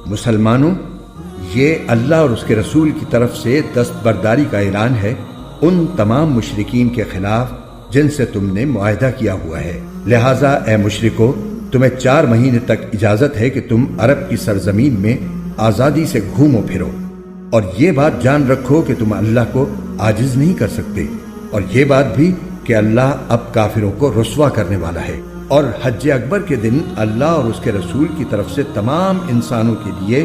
مسلمانوں، یہ اللہ اور اس کے رسول کی طرف سے دستبرداری کا اعلان ہے ان تمام مشرکین کے خلاف جن سے تم نے معاہدہ کیا ہوا ہے۔ لہٰذا اے مشرکو، تمہیں 4 مہینے تک اجازت ہے کہ تم عرب کی سرزمین میں آزادی سے گھومو پھرو، اور یہ بات جان رکھو کہ تم اللہ کو عاجز نہیں کر سکتے، اور یہ بات بھی کہ اللہ اب کافروں کو رسوا کرنے والا ہے۔ اور حج اکبر کے دن اللہ اور اس کے رسول کی طرف سے تمام انسانوں کے لیے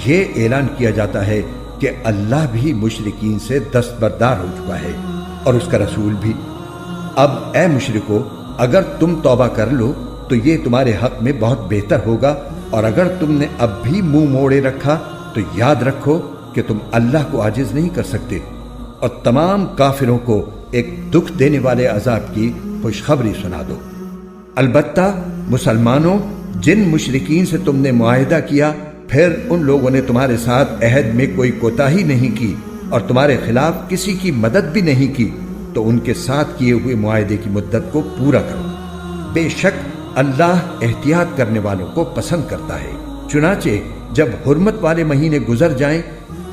یہ اعلان کیا جاتا ہے کہ اللہ بھی مشرکین سے دستبردار ہو چکا ہے اور اس کا رسول بھی۔ اب اے مشرکو، اگر تم توبہ کر لو تو یہ تمہارے حق میں بہت بہتر ہوگا، اور اگر تم نے اب بھی منہ موڑے رکھا تو یاد رکھو کہ تم اللہ کو عاجز نہیں کر سکتے، اور تمام کافروں کو ایک دکھ دینے والے عذاب کی خوشخبری سنا دو۔ البتہ مسلمانوں، جن مشرکین سے تم نے معاہدہ کیا پھر ان لوگوں نے تمہارے ساتھ عہد میں کوئی کوتاہی نہیں کی اور تمہارے خلاف کسی کی مدد بھی نہیں کی، تو ان کے ساتھ کیے ہوئے معاہدے کی مدت کو پورا کرو۔ بے شک اللہ احتیاط کرنے والوں کو پسند کرتا ہے۔ چنانچہ جب حرمت والے مہینے گزر جائیں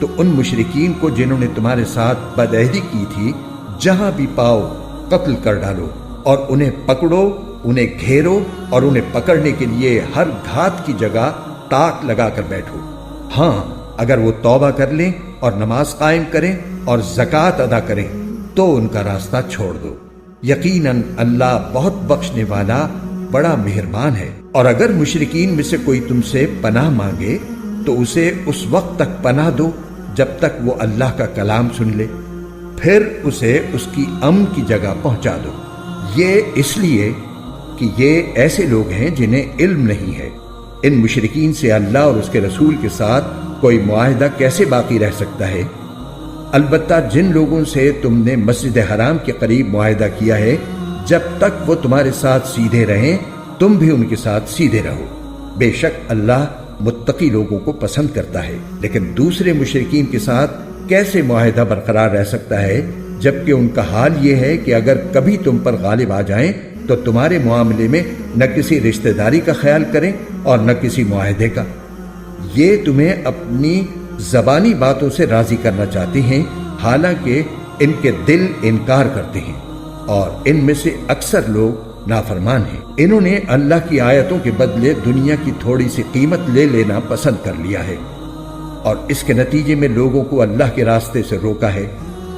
تو ان مشرکین کو جنہوں نے تمہارے ساتھ بدعہدی کی تھی جہاں بھی پاؤ قتل کر ڈالو، اور انہیں پکڑو، انہیں گھیرو، اور انہیں پکڑنے کے لیے ہر گھات کی جگہ تاک لگا کر بیٹھو۔ ہاں، اگر وہ توبہ کر لیں اور نماز قائم کریں اور زکوٰۃ ادا کریں تو ان کا راستہ چھوڑ دو، یقیناً اللہ بہت بخشنے والا بڑا مہربان ہے۔ اور اگر مشرکین میں سے کوئی تم سے پناہ مانگے تو اسے اس وقت تک پناہ دو جب تک وہ اللہ کا کلام سن لے، پھر اسے اس کی امن کی جگہ پہنچا دو۔ یہ اس لیے کہ یہ ایسے لوگ ہیں جنہیں علم نہیں ہے۔ ان مشرکین سے اللہ اور اس کے رسول کے ساتھ کوئی معاہدہ کیسے باقی رہ سکتا ہے؟ البتہ جن لوگوں سے تم نے مسجد حرام کے قریب معاہدہ کیا ہے، جب تک وہ تمہارے ساتھ سیدھے رہیں تم بھی ان کے ساتھ سیدھے رہو۔ بے شک اللہ متقی لوگوں کو پسند کرتا ہے۔ لیکن دوسرے مشرکین کے ساتھ کیسے معاہدہ برقرار رہ سکتا ہے جبکہ ان کا حال یہ ہے کہ اگر کبھی تم پر غالب آ جائیں تو تمہارے معاملے میں نہ کسی رشتہ داری کا خیال کریں اور نہ کسی معاہدے کا۔ یہ تمہیں اپنی زبانی باتوں سے راضی کرنا چاہتے ہیں، حالانکہ ان کے دل انکار کرتے ہیں، اور ان میں سے اکثر لوگ نافرمان ہیں۔ انہوں نے اللہ کی آیتوں کے بدلے دنیا کی تھوڑی سی قیمت لے لینا پسند کر لیا ہے، اور اس کے نتیجے میں لوگوں کو اللہ کے راستے سے روکا ہے۔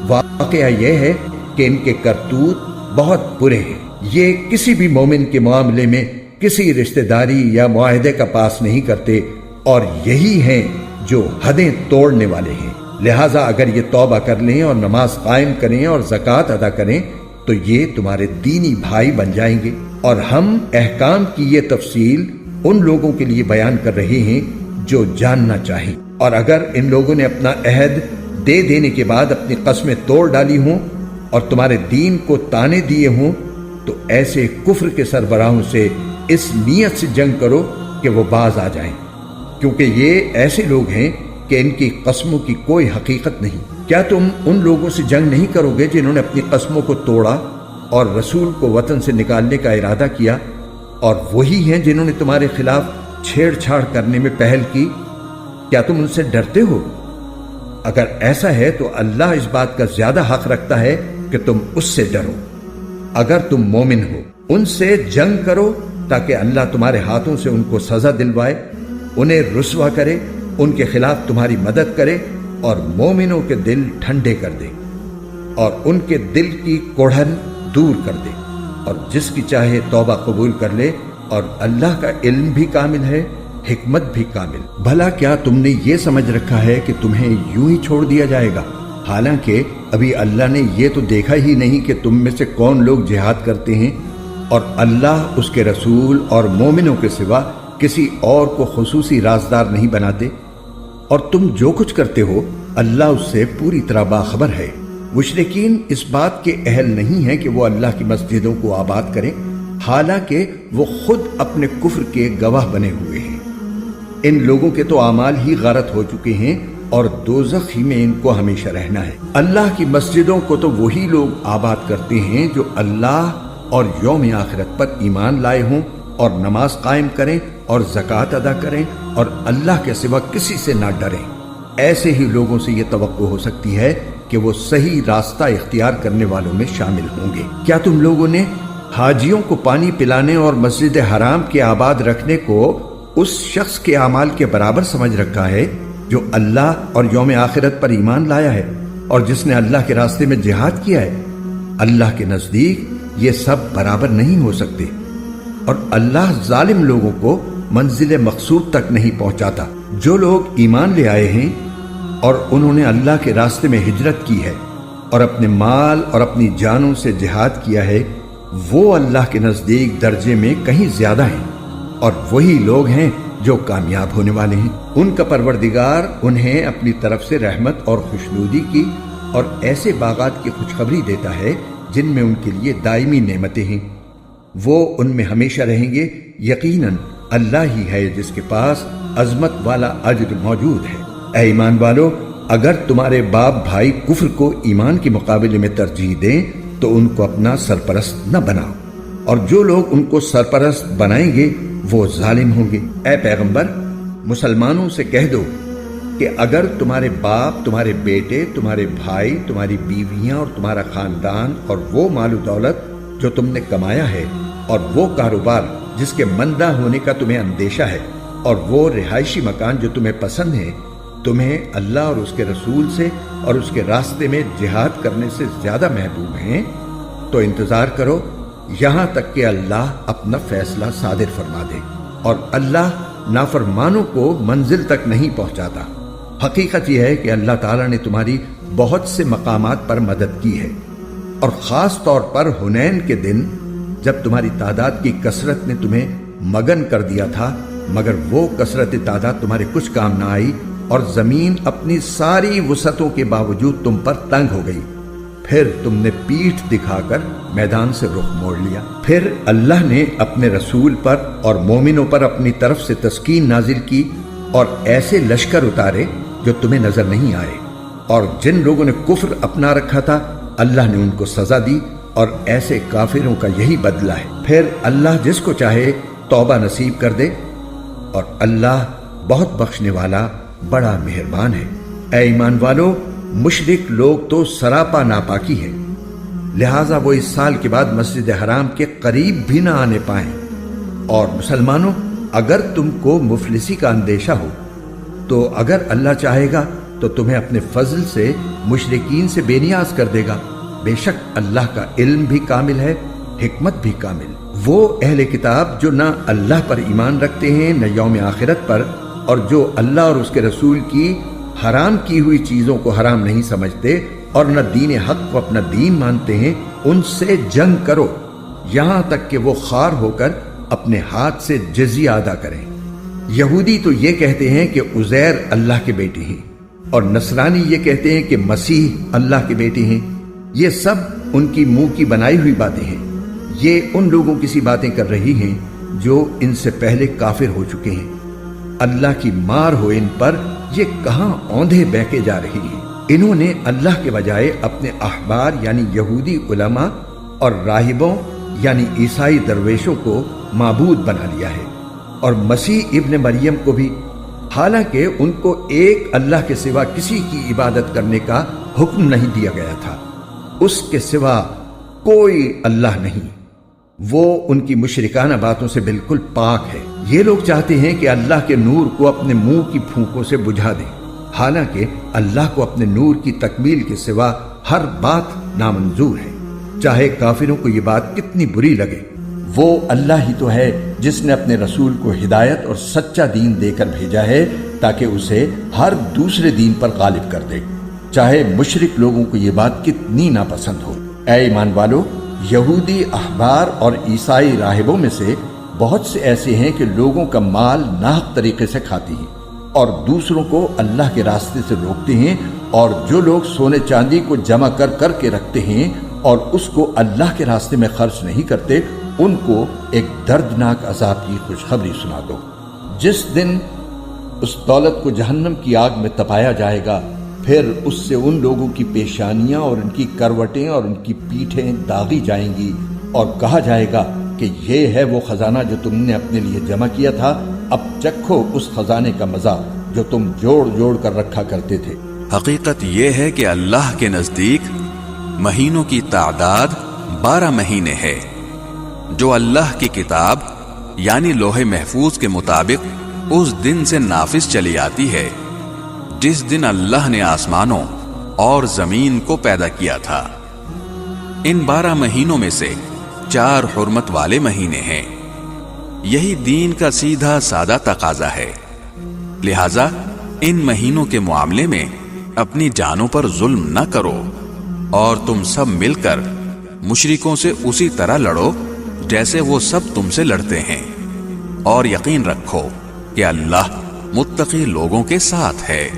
واقعہ یہ ہے کہ ان کے کرتوت بہت برے ہیں۔ یہ کسی بھی مومن کے معاملے میں کسی رشتہ داری یا معاہدے کا پاس نہیں کرتے، اور یہی ہیں جو حدیں توڑنے والے ہیں۔ لہٰذا اگر یہ توبہ کر لیں اور نماز قائم کریں اور زکوٰۃ ادا کریں تو یہ تمہارے دینی بھائی بن جائیں گے، اور ہم احکام کی یہ تفصیل ان لوگوں کے لیے بیان کر رہے ہیں جو جاننا چاہیں۔ اور اگر ان لوگوں نے اپنا عہد دے دینے کے بعد اپنی قسمیں توڑ ڈالی ہوں اور تمہارے دین کو تانے دیے ہوں تو ایسے کفر کے سربراہوں سے اس نیت سے جنگ کرو کہ وہ باز آ جائیں، کیونکہ یہ ایسے لوگ ہیں کہ ان کی قسموں کی کوئی حقیقت نہیں۔ کیا تم ان لوگوں سے جنگ نہیں کرو گے جنہوں نے اپنی قسموں کو توڑا اور رسول کو وطن سے نکالنے کا ارادہ کیا، اور وہی ہیں جنہوں نے تمہارے خلاف چھیڑ چھاڑ کرنے میں پہل کی؟ کیا تم ان سے ڈرتے ہو؟ اگر ایسا ہے تو اللہ اس بات کا زیادہ حق رکھتا ہے کہ تم اس سے ڈرو۔ اگر تم مومن ہو، ان سے جنگ کرو تاکہ اللہ تمہارے ہاتھوں سے ان کو سزا دلوائے، انہیں رسوا کرے، ان کے خلاف تمہاری مدد کرے، اور مومنوں کے دل ٹھنڈے کر دے اور ان کے دل کی کوڑھن دور کر دے، اور جس کی چاہے توبہ قبول کر لے، اور اللہ کا علم بھی کامل ہے، حکمت بھی کامل۔ بھلا کیا تم نے یہ سمجھ رکھا ہے کہ تمہیں یوں ہی چھوڑ دیا جائے گا؟ حالانکہ ابھی اللہ نے یہ تو دیکھا ہی نہیں کہ تم میں سے کون لوگ جہاد کرتے ہیں، اور اللہ اس کے رسول اور مومنوں کے سوا کسی اور کو خصوصی رازدار نہیں بناتے، اور تم جو کچھ کرتے ہو اللہ اس سے پوری طرح باخبر ہے۔ مشرکین اس بات کے اہل نہیں ہیں کہ وہ اللہ کی مسجدوں کو آباد کریں، حالانکہ وہ خود اپنے کفر کے گواہ بنے ہوئے ہیں۔ ان لوگوں کے تو اعمال ہی غارت ہو چکے ہیں اور دوزخ ہی میں ان کو ہمیشہ رہنا ہے۔ اللہ کی مسجدوں کو تو وہی لوگ آباد کرتے ہیں جو اللہ اور یوم آخرت پر ایمان لائے ہوں اور نماز قائم کریں اور زکوٰۃ ادا کریں اور اللہ کے سوا کسی سے نہ ڈریں۔ ایسے ہی لوگوں سے یہ توقع ہو سکتی ہے کہ وہ صحیح راستہ اختیار کرنے والوں میں شامل ہوں گے۔ کیا تم لوگوں نے حاجیوں کو پانی پلانے اور مسجد حرام کے آباد رکھنے کو اس شخص کے اعمال کے برابر سمجھ رکھا ہے جو اللہ اور یوم آخرت پر ایمان لایا ہے اور جس نے اللہ کے راستے میں جہاد کیا ہے؟ اللہ کے نزدیک یہ سب برابر نہیں ہو سکتے، اور اللہ ظالم لوگوں کو منزل مقصود تک نہیں پہنچاتا۔ جو لوگ ایمان لے آئے ہیں اور انہوں نے اللہ کے راستے میں ہجرت کی ہے اور اپنے مال اور اپنی جانوں سے جہاد کیا ہے، وہ اللہ کے نزدیک درجے میں کہیں زیادہ ہیں، اور وہی لوگ ہیں جو کامیاب ہونے والے ہیں۔ ان کا پروردگار انہیں اپنی طرف سے رحمت اور خوشنودی کی اور ایسے باغات کی خوشخبری دیتا ہے جن میں ان کے لیے دائمی نعمتیں ہیں، وہ ان میں ہمیشہ رہیں گے۔ یقیناً اللہ ہی ہے جس کے پاس عظمت والا اجر موجود ہے۔ اے ایمان والو، اگر تمہارے باپ بھائی کفر کو ایمان کے مقابلے میں ترجیح دیں تو ان کو اپنا سرپرست نہ بناؤ، اور جو لوگ ان کو سرپرست بنائیں گے وہ ظالم ہوں گے۔ اے پیغمبر، مسلمانوں سے کہہ دو کہ اگر تمہارے باپ، تمہارے بیٹے، تمہارے بھائی، تمہاری بیویاں اور تمہارا خاندان اور وہ مال و دولت جو تم نے کمایا ہے اور وہ کاروبار جس کے مندہ ہونے کا تمہیں اندیشہ ہے اور وہ رہائشی مکان جو تمہیں پسند ہیں تمہیں اللہ اور اس کے رسول سے اور اس کے راستے میں جہاد کرنے سے زیادہ محبوب ہیں تو انتظار کرو یہاں تک کہ اللہ اپنا فیصلہ صادر فرما دے، اور اللہ نافرمانوں کو منزل تک نہیں پہنچاتا۔ حقیقت یہ ہے کہ اللہ تعالیٰ نے تمہاری بہت سے مقامات پر مدد کی ہے، اور خاص طور پر حنین کے دن جب تمہاری تعداد کی کثرت نے تمہیں مگن کر دیا تھا، مگر وہ کثرت تعداد تمہارے کچھ کام نہ آئی، اور زمین اپنی ساری وسعتوں کے باوجود تم پر تنگ ہو گئی۔ پھر تم نے پیٹھ دکھا کر میدان سے رخ موڑ لیا۔ پھر اللہ نے اپنے رسول پر اور مومنوں پر اپنی طرف سے تسکین نازل کی اور ایسے لشکر اتارے جو تمہیں نظر نہیں آئے، اور جن لوگوں نے کفر اپنا رکھا تھا اللہ نے ان کو سزا دی، اور ایسے کافروں کا یہی بدلہ ہے۔ پھر اللہ جس کو چاہے توبہ نصیب کر دے، اور اللہ بہت بخشنے والا بڑا مہربان ہے۔ اے ایمان والو، مشرک لوگ تو سراپا ناپاکی ہے، لہٰذا وہ اس سال کے بعد مسجد حرام کے قریب بھی نہ آنے پائیں۔ اور مسلمانوں، اگر تم کو مفلسی کا اندیشہ ہو تو اگر اللہ چاہے گا تو تمہیں اپنے فضل سے مشرکین سے بے نیاز کر دے گا۔ بے شک اللہ کا علم بھی کامل ہے، حکمت بھی کامل۔ وہ اہل کتاب جو نہ اللہ پر ایمان رکھتے ہیں نہ یوم آخرت پر، اور جو اللہ اور اس کے رسول کی حرام کی ہوئی چیزوں کو حرام نہیں سمجھتے اور نہ دین حق کو اپنا دین مانتے ہیں، ان سے جنگ کرو یہاں تک کہ وہ خوار ہو کر اپنے ہاتھ سے جزیہ ادا کریں۔ یہودی تو یہ کہتے ہیں کہ عزیر اللہ کے بیٹے ہیں، اور نصرانی یہ کہتے ہیں کہ مسیح اللہ کے بیٹے ہیں۔ یہ سب ان کی منہ کی بنائی ہوئی باتیں ہیں۔ یہ ان لوگوں کی سی باتیں کر رہی ہیں جو ان سے پہلے کافر ہو چکے ہیں۔ اللہ کی مار ہو ان پر، یہ کہاں اوندھے بہکے جا رہی ہیں۔ انہوں نے اللہ کے بجائے اپنے احبار یعنی یہودی علماء اور راہبوں یعنی عیسائی درویشوں کو معبود بنا لیا ہے، اور مسیح ابن مریم کو بھی، حالانکہ ان کو ایک اللہ کے سوا کسی کی عبادت کرنے کا حکم نہیں دیا گیا تھا۔ اس کے سوا کوئی اللہ نہیں، وہ ان کی مشرکانہ باتوں سے بالکل پاک ہے۔ یہ لوگ چاہتے ہیں کہ اللہ کے نور کو اپنے منہ کی پھونکوں سے بجھا دیں، حالانکہ اللہ کو اپنے نور کی تکمیل کے سوا ہر بات نامنظور ہے، چاہے کافروں کو یہ بات کتنی بری لگے۔ وہ اللہ ہی تو ہے جس نے اپنے رسول کو ہدایت اور سچا دین دے کر بھیجا ہے تاکہ اسے ہر دوسرے دین پر غالب کر دے، چاہے مشرک لوگوں کو یہ بات کتنی ناپسند ہو۔ اے ایمان والو، یہودی احبار اور عیسائی راہبوں میں سے بہت سے ایسے ہیں کہ لوگوں کا مال ناحق طریقے سے کھاتے ہیں اور دوسروں کو اللہ کے راستے سے روکتے ہیں، اور جو لوگ سونے چاندی کو جمع کر کر کے رکھتے ہیں اور اس کو اللہ کے راستے میں خرچ نہیں کرتے، ان کو ایک دردناک عذاب کی خوشخبری سنا دو۔ جس دن اس دولت کو جہنم کی آگ میں تپایا جائے گا، پھر اس سے ان لوگوں کی پیشانیاں اور ان کی کروٹیں اور ان کی پیٹھیں داغی جائیں گی، اور کہا جائے گا کہ یہ ہے وہ خزانہ جو تم نے اپنے لیے جمع کیا تھا، اب چکھو اس خزانے کا مزہ جو تم جوڑ جوڑ کر رکھا کرتے تھے۔ حقیقت یہ ہے کہ اللہ کے نزدیک مہینوں کی تعداد 12 مہینے ہے، جو اللہ کی کتاب یعنی لوح محفوظ کے مطابق اس دن سے نافذ چلی آتی ہے جس دن اللہ نے آسمانوں اور زمین کو پیدا کیا تھا۔ ان 12 مہینوں میں سے 4 حرمت والے مہینے ہیں۔ یہی دین کا سیدھا سادہ تقاضا ہے، لہذا ان مہینوں کے معاملے میں اپنی جانوں پر ظلم نہ کرو، اور تم سب مل کر مشرکوں سے اسی طرح لڑو جیسے وہ سب تم سے لڑتے ہیں، اور یقین رکھو کہ اللہ متقی لوگوں کے ساتھ ہے۔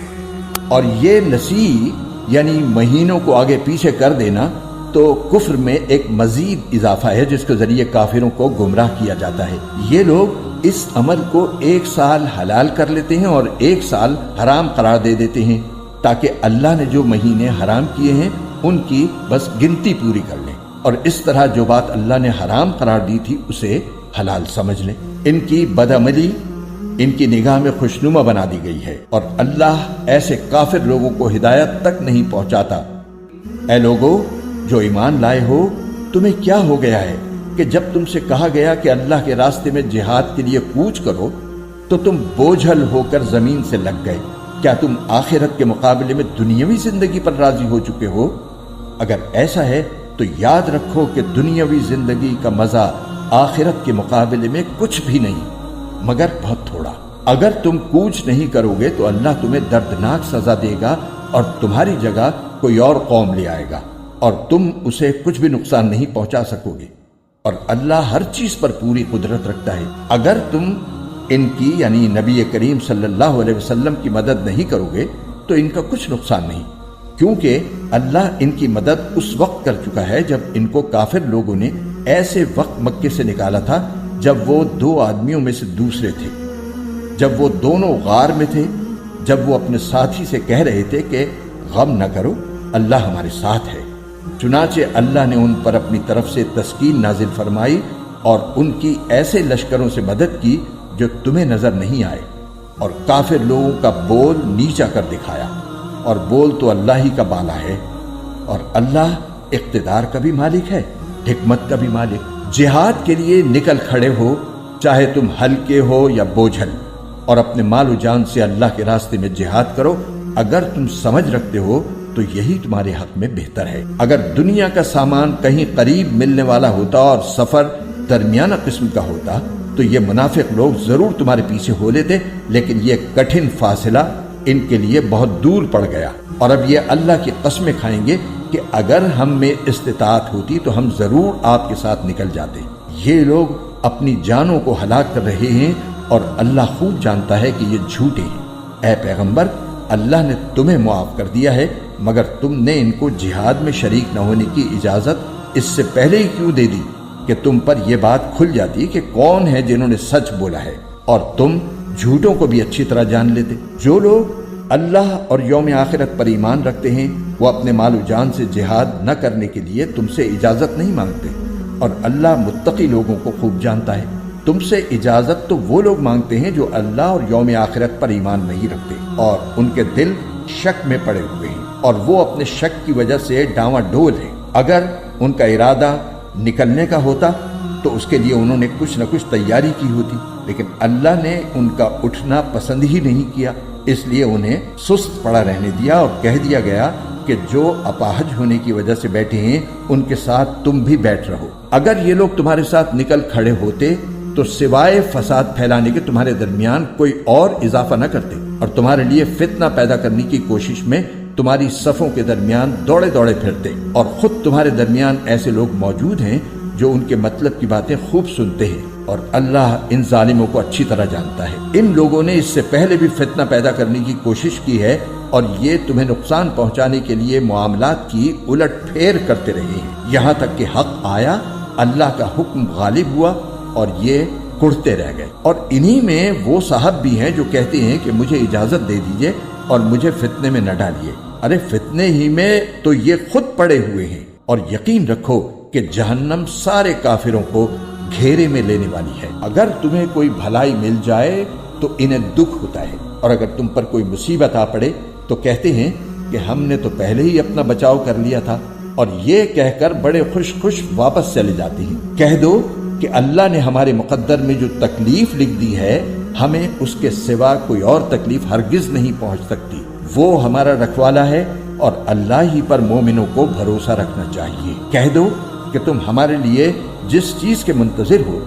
اور یہ نسی یعنی مہینوں کو آگے پیچھے کر دینا تو کفر میں ایک مزید اضافہ ہے جس کے ذریعے کافروں کو گمراہ کیا جاتا ہے۔ یہ لوگ اس عمل کو 1 سال حلال کر لیتے ہیں اور 1 سال حرام قرار دے دیتے ہیں تاکہ اللہ نے جو مہینے حرام کیے ہیں ان کی بس گنتی پوری کر لیں، اور اس طرح جو بات اللہ نے حرام قرار دی تھی اسے حلال سمجھ لیں۔ ان کی بدعملی ان کی نگاہ میں خوشنما بنا دی گئی ہے، اور اللہ ایسے کافر لوگوں کو ہدایت تک نہیں پہنچاتا۔ اے لوگو جو ایمان لائے ہو، تمہیں کیا ہو گیا ہے کہ جب تم سے کہا گیا کہ اللہ کے راستے میں جہاد کے لیے کوچ کرو تو تم بوجھل ہو کر زمین سے لگ گئے؟ کیا تم آخرت کے مقابلے میں دنیاوی زندگی پر راضی ہو چکے ہو؟ اگر ایسا ہے تو یاد رکھو کہ دنیاوی زندگی کا مزہ آخرت کے مقابلے میں کچھ بھی نہیں مگر بہت تھوڑا۔ اگر تم کوچ نہیں کرو گے تو اللہ تمہیں دردناک سزا دے گا اور تمہاری جگہ کوئی اور قوم لے آئے گا، اور تم اسے کچھ بھی نقصان نہیں پہنچا سکو گے، اور اللہ ہر چیز پر پوری قدرت رکھتا ہے۔ اگر تم ان کی یعنی نبی کریم صلی اللہ علیہ وسلم کی مدد نہیں کرو گے تو ان کا کچھ نقصان نہیں، کیونکہ اللہ ان کی مدد اس وقت کر چکا ہے جب ان کو کافر لوگوں نے ایسے وقت مکے سے نکالا تھا جب وہ 2 آدمیوں میں سے دوسرے تھے، جب وہ دونوں غار میں تھے، جب وہ اپنے ساتھی سے کہہ رہے تھے کہ غم نہ کرو، اللہ ہمارے ساتھ ہے۔ چنانچہ اللہ نے ان پر اپنی طرف سے تسکین نازل فرمائی اور ان کی ایسے لشکروں سے مدد کی جو تمہیں نظر نہیں آئے، اور کافر لوگوں کا بول نیچا کر دکھایا، اور بول تو اللہ ہی کا بالا ہے، اور اللہ اقتدار کا بھی مالک ہے، حکمت کا بھی مالک۔ جہاد کے لیے نکل کھڑے ہو، چاہے تم ہلکے ہو یا بوجھل، اور اپنے مال و جان سے اللہ کے راستے میں جہاد کرو۔ اگر تم سمجھ رکھتے ہو تو یہی تمہارے حق میں بہتر ہے۔ اگر دنیا کا سامان کہیں قریب ملنے والا ہوتا اور سفر درمیانہ قسم کا ہوتا تو یہ منافق لوگ ضرور تمہارے پیچھے ہو لیتے، لیکن یہ کٹھن فاصلہ ان کے لیے بہت دور پڑ گیا، اور اب یہ اللہ کی قسمیں کھائیں گے کہ اگر ہم میں استطاعت ہوتی تو ہم ضرور آپ کے ساتھ نکل جاتے۔ یہ لوگ اپنی جانوں کو ہلاک کر رہے ہیں اور اللہ خوب جانتا ہے کہ یہ جھوٹے ہیں۔ اے پیغمبر، اللہ نے تمہیں معاف کر دیا ہے، مگر تم نے ان کو جہاد میں شریک نہ ہونے کی اجازت اس سے پہلے ہی کیوں دے دی کہ تم پر یہ بات کھل جاتی کہ کون ہے جنہوں نے سچ بولا ہے، اور تم جھوٹوں کو بھی اچھی طرح جان لیتے۔ جو لوگ اللہ اور یوم آخرت پر ایمان رکھتے ہیں وہ اپنے مال و جان سے جہاد نہ کرنے کے لیے تم سے اجازت نہیں مانگتے، اور اللہ متقی لوگوں کو خوب جانتا ہے۔ تم سے اجازت تو وہ لوگ مانگتے ہیں جو اللہ اور یوم آخرت پر ایمان نہیں رکھتے اور ان کے دل شک میں پڑے ہوئے ہیں، اور وہ اپنے شک کی وجہ سے ڈاواں ڈول ہیں۔ اگر ان کا ارادہ نکلنے کا ہوتا تو اس کے لیے انہوں نے کچھ نہ کچھ تیاری کی ہوتی، لیکن اللہ نے ان کا اٹھنا پسند ہی نہیں کیا، اس لیے انہیں سست پڑا رہنے دیا اور کہہ دیا گیا کہ جو اپاہج ہونے کی وجہ سے بیٹھے ہیں ان کے ساتھ تم بھی بیٹھ رہو۔ اگر یہ لوگ تمہارے ساتھ نکل کھڑے ہوتے تو سوائے فساد پھیلانے کے تمہارے درمیان کوئی اور اضافہ نہ کرتے، اور تمہارے لیے فتنہ پیدا کرنے کی کوشش میں تمہاری صفوں کے درمیان دوڑے دوڑے پھرتے، اور خود تمہارے درمیان ایسے لوگ موجود ہیں جو ان کے مطلب کی باتیں خوب سنتے ہیں، اور اللہ ان ظالموں کو اچھی طرح جانتا ہے۔ ان لوگوں نے اس سے پہلے بھی فتنہ پیدا کرنے کی کوشش کی ہے، اور یہ تمہیں نقصان پہنچانے کے لیے معاملات کی الٹ پھیر کرتے رہے ہیں، یہاں تک کہ حق آیا، اللہ کا حکم غالب ہوا اور یہ کڑتے رہ گئے۔ اور انہی میں وہ صاحب بھی ہیں جو کہتے ہیں کہ مجھے اجازت دے دیجئے اور مجھے فتنے میں نہ ڈالیے۔ ارے فتنے ہی میں تو یہ خود پڑے ہوئے ہیں، اور یقین رکھو کہ جہنم سارے کافروں کو گھیرے میں لینے والی ہے۔ اگر تمہیں کوئی بھلائی مل جائے تو انہیں دکھ ہوتا ہے، اور اگر تم پر کوئی مصیبت آ پڑے تو کہتے ہیں کہ ہم نے تو پہلے ہی اپنا بچاؤ کر لیا تھا، اور یہ کہہ کر بڑے خوش خوش واپس چلے جاتے ہیں۔ کہہ دو کہ اللہ نے ہمارے مقدر میں جو تکلیف لکھ دی ہے، ہمیں اس کے سوا کوئی اور تکلیف ہرگز نہیں پہنچ سکتی۔ وہ ہمارا رکھوالا ہے، اور اللہ ہی پر مومنوں کو بھروسہ رکھنا چاہیے۔ کہہ دو کہ تم ہمارے لیے جس چیز کے منتظر ہو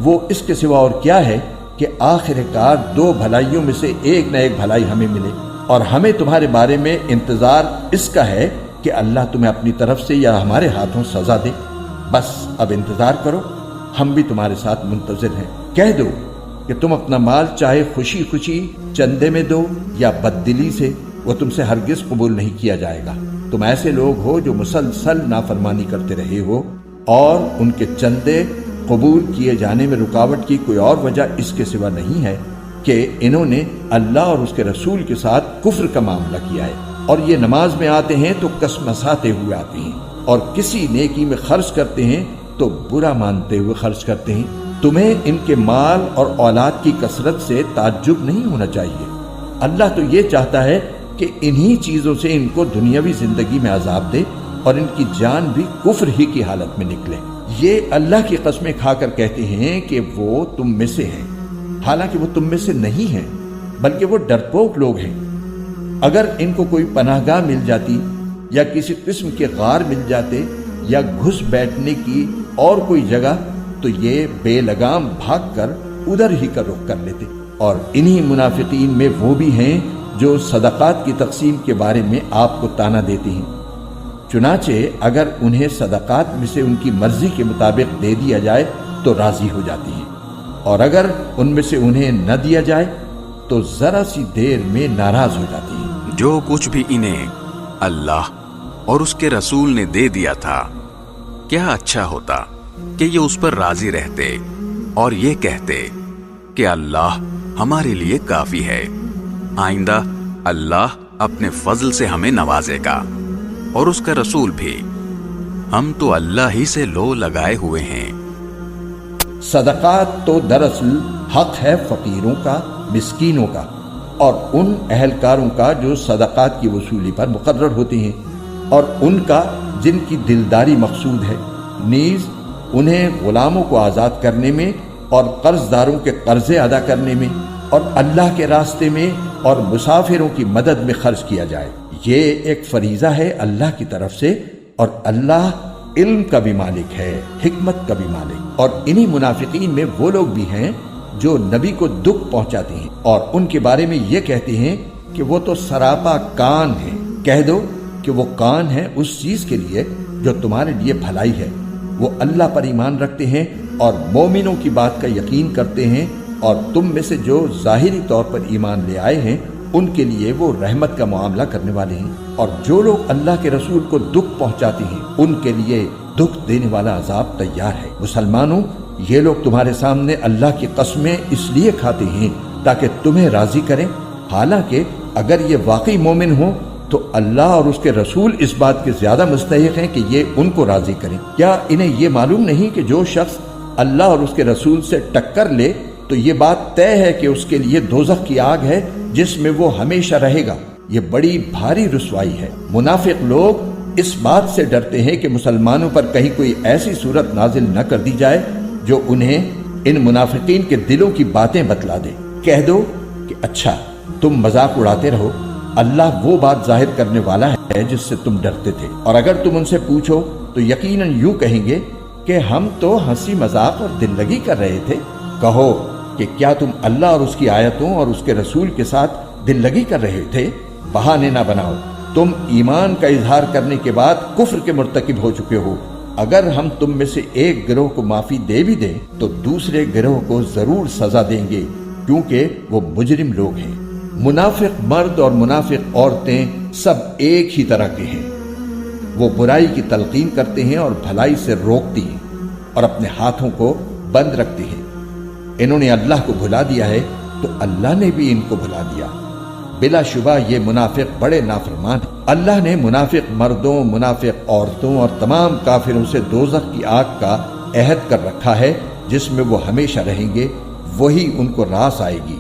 وہ اس کے سوا اور کیا ہے کہ آخر کار دو بھلائیوں میں سے ایک نہ ایک بھلائی ہمیں ملے، اور ہمیں تمہارے بارے میں انتظار اس کا ہے کہ اللہ تمہیں اپنی طرف سے یا ہمارے ہاتھوں سزا دے۔ بس اب انتظار کرو، ہم بھی تمہارے ساتھ منتظر ہیں۔ کہہ دو کہ تم اپنا مال چاہے خوشی خوشی چندے میں دو یا بددلی سے، وہ تم سے ہرگز قبول نہیں کیا جائے گا۔ تم ایسے لوگ ہو جو مسلسل نافرمانی کرتے رہے ہو، اور ان کے چندے قبول کیے جانے میں رکاوٹ کی کوئی اور وجہ اس کے سوا نہیں ہے کہ انہوں نے اللہ اور اس کے رسول کے ساتھ کفر کا معاملہ کیا ہے، اور یہ نماز میں آتے ہیں تو کسمساتے ہوئے آتے ہیں، اور کسی نیکی میں خرچ کرتے ہیں تو برا مانتے ہوئے خرچ کرتے ہیں۔ تمہیں ان کے مال اور اولاد کی کثرت سے تعجب نہیں ہونا چاہیے۔ اللہ تو یہ چاہتا ہے کہ انہی چیزوں سے ان کو دنیاوی زندگی میں عذاب دے، اور ان کی جان بھی کفر ہی کی حالت میں نکلے۔ یہ اللہ کی قسمیں کھا کر کہتے ہیں کہ وہ تم میں سے ہیں، حالانکہ وہ تم میں سے نہیں ہیں، بلکہ وہ ڈرپوک لوگ ہیں۔ اگر ان کو کوئی پناہ گاہ مل جاتی، یا کسی قسم کے غار مل جاتے، یا گھس بیٹھنے کی اور کوئی جگہ، تو یہ بے لگام بھاگ کر ادھر ہی کا رخ کر لیتے۔ اور انہی منافقین میں وہ بھی ہیں جو صدقات کی تقسیم کے بارے میں آپ کو طعنہ دیتے ہیں۔ چنانچہ اگر انہیں صدقات میں سے ان کی مرضی کے مطابق دے دیا جائے تو راضی ہو جاتی ہیں، اور اگر ان میں سے انہیں نہ دیا جائے تو ذرا سی دیر میں ناراض ہو جاتی ہیں۔ جو کچھ بھی انہیں اللہ اور اس کے رسول نے دے دیا تھا، کیا اچھا ہوتا کہ یہ اس پر راضی رہتے اور یہ کہتے کہ اللہ ہمارے لیے کافی ہے، آئندہ اللہ اپنے فضل سے ہمیں نوازے گا، اور اس کا رسول بھی، ہم تو اللہ ہی سے لو لگائے ہوئے ہیں۔ صدقات تو دراصل حق ہے فقیروں کا، مسکینوں کا، اور ان اہلکاروں کا جو صدقات کی وصولی پر مقرر ہوتے ہیں، اور ان کا جن کی دلداری مقصود ہے، نیز انہیں غلاموں کو آزاد کرنے میں اور قرض داروں کے قرضے ادا کرنے میں اور اللہ کے راستے میں اور مسافروں کی مدد میں خرچ کیا جائے۔ یہ ایک فریضہ ہے اللہ کی طرف سے، اور اللہ علم کا بھی مالک ہے، حکمت کا بھی مالک۔ اور انہی منافقین میں وہ لوگ بھی ہیں جو نبی کو دکھ پہنچاتے ہیں، اور ان کے بارے میں یہ کہتے ہیں کہ وہ تو سراپا کان ہیں۔ کہہ دو کہ وہ کان ہے اس چیز کے لیے جو تمہارے لیے بھلائی ہے۔ وہ اللہ پر ایمان رکھتے ہیں اور مومنوں کی بات کا یقین کرتے ہیں، اور تم میں سے جو ظاہری طور پر ایمان لے آئے ہیں ان کے لیے وہ رحمت کا معاملہ کرنے والے ہیں، اور جو لوگ اللہ کے رسول کو دکھ پہنچاتے ہیں ان کے لیے دکھ دینے والا عذاب تیار ہے۔ مسلمانوں، یہ لوگ تمہارے سامنے اللہ کی قسمیں اس لیے کھاتے ہیں تاکہ تمہیں راضی کریں، حالانکہ اگر یہ واقعی مومن ہوں تو اللہ اور اس کے رسول اس بات کے زیادہ مستحق ہیں کہ یہ ان کو راضی کریں۔ کیا انہیں یہ معلوم نہیں کہ جو شخص اللہ اور اس کے رسول سے ٹکر لے تو یہ بات طے ہے کہ اس کے لیے دوزخ کی آگ ہے جس میں وہ ہمیشہ رہے گا؟ یہ بڑی بھاری رسوائی ہے۔ منافق لوگ اس بات سے ڈرتے ہیں کہ مسلمانوں پر کہیں کوئی ایسی صورت نازل نہ کر دی جائے جو انہیں ان منافقین کے دلوں کی باتیں بتلا دے۔ کہہ دو کہ اچھا، تم مذاق اڑاتے رہو، اللہ وہ بات ظاہر کرنے والا ہے جس سے تم ڈرتے تھے۔ اور اگر تم ان سے پوچھو تو یقیناً یوں کہیں گے کہ ہم تو ہنسی مذاق اور دل لگی کر رہے تھے۔ کہو کہ کیا تم اللہ اور اس کی آیتوں اور اس کے رسول کے ساتھ دل لگی کر رہے تھے؟ بہانے نہ بناؤ، تم ایمان کا اظہار کرنے کے بعد کفر کے مرتکب ہو چکے ہو۔ اگر ہم تم میں سے ایک گروہ کو معافی دے بھی دیں تو دوسرے گروہ کو ضرور سزا دیں گے، کیونکہ وہ مجرم لوگ ہیں۔ منافق مرد اور منافق عورتیں سب ایک ہی طرح کے ہیں۔ وہ برائی کی تلقین کرتے ہیں اور بھلائی سے روکتی ہیں، اور اپنے ہاتھوں کو بند رکھتے ہیں۔ انہوں نے اللہ کو بھلا دیا ہے تو اللہ نے بھی ان کو بھلا دیا۔ بلا شبہ یہ منافق بڑے نافرمان ہیں۔ اللہ نے منافق مردوں، منافق عورتوں اور تمام کافروں سے دوزخ کی آگ کا عہد کر رکھا ہے، جس میں وہ ہمیشہ رہیں گے وہی ان کو راس آئے گی۔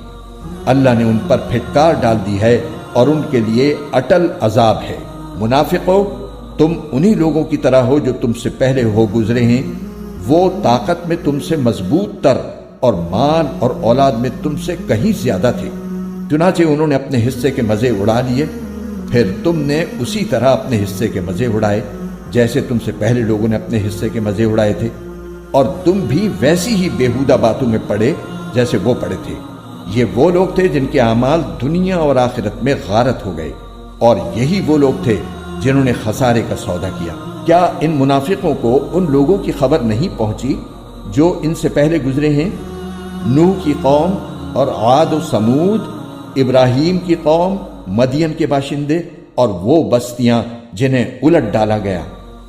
اللہ نے ان پر پھٹکار ڈال دی ہے اور ان کے لیے اٹل عذاب ہے۔ منافقو، تم انہی لوگوں کی طرح ہو جو تم سے پہلے ہو گزرے ہیں۔ وہ طاقت میں تم سے مضبوط تر اور مال اور اولاد میں تم سے کہیں زیادہ تھے، چنانچہ انہوں نے اپنے حصے کے مزے اڑا لیے، پھر تم نے اسی طرح اپنے حصے کے مزے اڑائے جیسے تم سے پہلے لوگوں نے اپنے حصے کے مزے اڑائے تھے، اور تم بھی ویسی ہی بیہودہ باتوں میں پڑے جیسے وہ پڑے تھے۔ یہ وہ لوگ تھے جن کے اعمال دنیا اور آخرت میں غارت ہو گئے، اور یہی وہ لوگ تھے جنہوں نے خسارے کا سودا کیا۔ کیا ان منافقوں کو ان لوگوں کی خبر نہیں پہنچی جو ان سے پہلے گزرے ہیں؟ نوح کی قوم اور عاد و سمود، ابراہیم کی قوم، مدین کے باشندے اور وہ بستیاں جنہیں الٹ ڈالا گیا،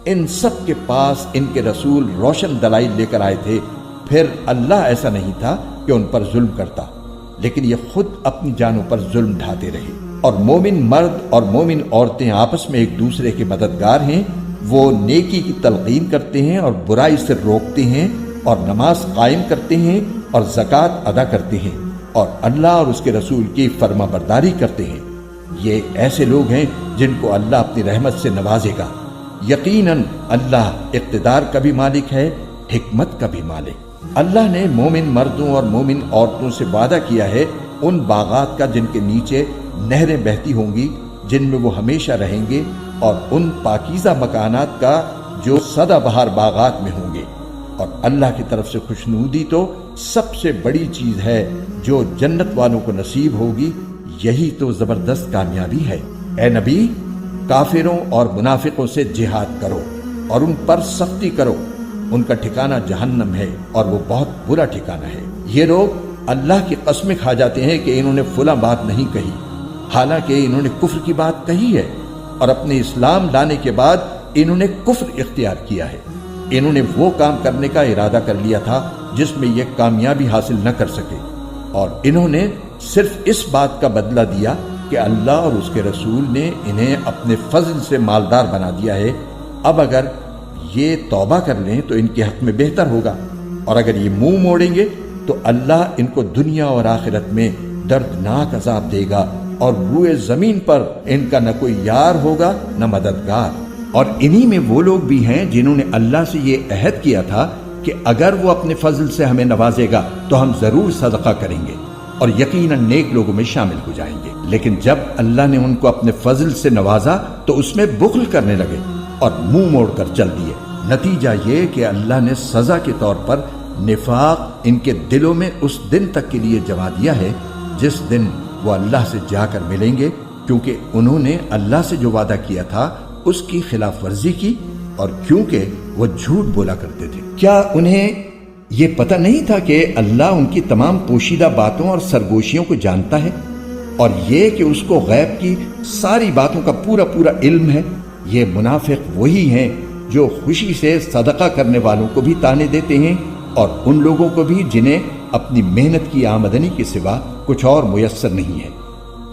ان سب کے پاس ان کے رسول روشن دلائل لے کر آئے تھے، پھر اللہ ایسا نہیں تھا کہ ان پر ظلم کرتا، لیکن یہ خود اپنی جانوں پر ظلم ڈھاتے رہے۔ اور مومن مرد اور مومن عورتیں آپس میں ایک دوسرے کے مددگار ہیں، وہ نیکی کی تلقین کرتے ہیں اور برائی سے روکتے ہیں، اور نماز قائم کرتے ہیں اور زکوٰۃ ادا کرتے ہیں، اور اللہ اور اس کے رسول کی فرما برداری کرتے ہیں۔ یہ ایسے لوگ ہیں جن کو اللہ اپنی رحمت سے نوازے گا۔ یقیناً اللہ اقتدار کا بھی مالک ہے، حکمت کا بھی مالک۔ اللہ نے مومن مردوں اور مومن عورتوں سے وعدہ کیا ہے ان باغات کا جن کے نیچے نہریں بہتی ہوں گی، جن میں وہ ہمیشہ رہیں گے، اور ان پاکیزہ مکانات کا جو سدا بہار باغات میں ہوں گے۔ اور اللہ کی طرف سے خوشنودی تو سب سے بڑی چیز ہے جو جنت والوں کو نصیب ہوگی، یہی تو زبردست کامیابی ہے۔ اے نبی، کافروں اور منافقوں سے جہاد کرو اور ان پر سختی کرو، ان کا ٹھکانہ جہنم ہے اور وہ بہت برا ٹھکانہ ہے۔ یہ لوگ اللہ کی قسمیں کھا جاتے ہیں کہ انہوں نے فلاں بات نہیں کہی، حالانکہ انہوں نے کفر کی بات کہی ہے، اور اپنے اسلام لانے کے بعد انہوں نے کفر اختیار کیا ہے۔ انہوں نے وہ کام کرنے کا ارادہ کر لیا تھا جس میں یہ کامیابی حاصل نہ کر سکے، اور انہوں نے صرف اس بات کا بدلہ دیا کہ اللہ اور اس کے رسول نے انہیں اپنے فضل سے مالدار بنا دیا ہے۔ اب اگر یہ توبہ کر لیں تو ان کے حق میں بہتر ہوگا، اور اگر یہ منہ موڑیں گے تو اللہ ان کو دنیا اور آخرت میں دردناک عذاب دے گا، اور روئے زمین پر ان کا نہ کوئی یار ہوگا نہ مددگار۔ اور انہی میں وہ لوگ بھی ہیں جنہوں نے اللہ سے یہ عہد کیا تھا کہ اگر وہ اپنے فضل سے ہمیں نوازے گا تو ہم ضرور صدقہ کریں گے اور یقیناً نیک لوگوں میں شامل ہو جائیں گے۔ لیکن جب اللہ نے ان کو اپنے فضل سے نوازا تو اس میں بخل کرنے لگے اور منہ موڑ کر چل دیے۔ نتیجہ یہ کہ اللہ نے سزا کے طور پر نفاق ان کے دلوں میں اس دن تک کے لیے جما دیا ہے جس دن وہ اللہ سے جا کر ملیں گے، کیونکہ انہوں نے اللہ سے جو وعدہ کیا تھا اس کی خلاف ورزی کی، اور کیونکہ وہ جھوٹ بولا کرتے تھے۔ کیا انہیں یہ پتہ نہیں تھا کہ اللہ ان کی تمام پوشیدہ باتوں اور سرگوشیوں کو جانتا ہے، اور یہ کہ اس کو غیب کی ساری باتوں کا پورا پورا علم ہے؟ یہ منافق وہی ہیں جو خوشی سے صدقہ کرنے والوں کو بھی تانے دیتے ہیں، اور ان لوگوں کو بھی جنہیں اپنی محنت کی آمدنی کے سوا کچھ اور میسر نہیں ہے،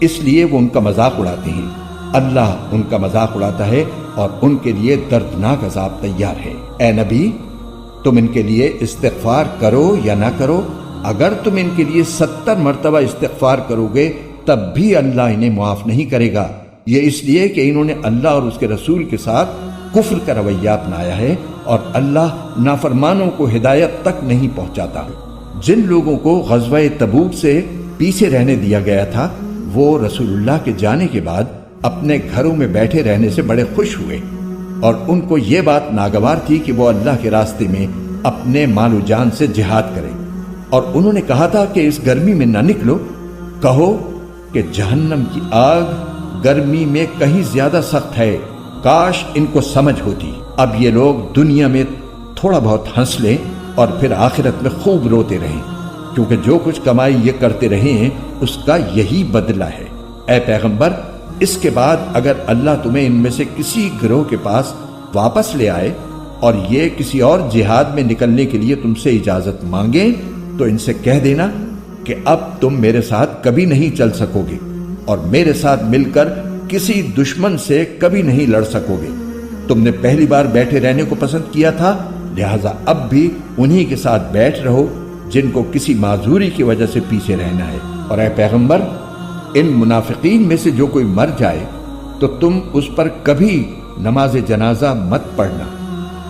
اس لیے وہ ان کا مذاق اڑاتے ہیں۔ اللہ ان کا مذاق اڑاتا ہے اور ان کے لیے دردناک عذاب تیار ہے۔ اے نبی، تم ان کے لیے استغفار کرو یا نہ کرو، اگر تم ان کے لیے 70 مرتبہ استغفار کرو گے تب بھی اللہ انہیں معاف نہیں کرے گا۔ یہ اس لیے کہ انہوں نے اللہ اور اس کے رسول کے ساتھ کفر کا رویہ اپنایا ہے، اور اللہ نافرمانوں کو ہدایت تک نہیں پہنچاتا۔ جن لوگوں کو غزوہ تبوک سے پیچھے رہنے دیا گیا تھا وہ رسول اللہ کے جانے کے بعد اپنے گھروں میں بیٹھے رہنے سے بڑے خوش ہوئے، اور ان کو یہ بات ناگوار تھی کہ وہ اللہ کے راستے میں اپنے مال و جان سے جہاد کریں، اور انہوں نے کہا تھا کہ اس گرمی میں نہ نکلو، کہو کہ جہنم کی آگ گرمی میں کہیں زیادہ سخت ہے، کاش ان کو سمجھ ہوتی۔ اب یہ لوگ دنیا میں تھوڑا بہت ہنس لیں اور پھر آخرت میں خوب روتے رہیں، کیونکہ جو کچھ کمائی یہ کرتے رہے ہیں اس کا یہی بدلہ ہے۔ اے پیغمبر، اس کے بعد اگر اللہ تمہیں ان میں سے کسی گروہ کے پاس واپس لے آئے اور یہ کسی اور جہاد میں نکلنے کے لیے تم سے اجازت مانگیں تو ان سے کہہ دینا کہ اب تم میرے ساتھ کبھی نہیں چل سکو گے، اور میرے ساتھ مل کر کسی دشمن سے کبھی نہیں لڑ سکو گے۔ تم نے پہلی بار بیٹھے رہنے کو پسند کیا تھا، لہذا اب بھی انہی کے ساتھ بیٹھ رہو جن کو کسی معذوری کی وجہ سے پیچھے رہنا ہے۔ اور اے پیغمبر، ان منافقین میں سے جو کوئی مر جائے تو تم اس پر کبھی نماز جنازہ مت پڑھنا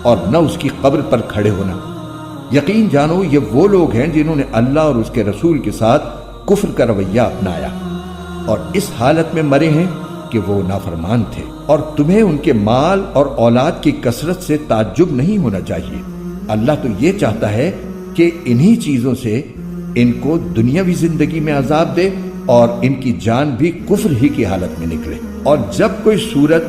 اور نہ اس کی قبر پر کھڑے ہونا۔ یقین جانو یہ وہ لوگ ہیں جنہوں نے اللہ اور اس کے رسول کے ساتھ کفر کا رویہ اپنایا اور اس حالت میں مرے ہیں کہ وہ نافرمان تھے۔ اور تمہیں ان کے مال اور اولاد کی کثرت سے تعجب نہیں ہونا چاہیے۔ اللہ تو یہ چاہتا ہے کہ انہی چیزوں سے ان کو دنیاوی زندگی میں عذاب دے اور ان کی جان بھی کفر ہی کی حالت میں نکلے۔ اور جب کوئی صورت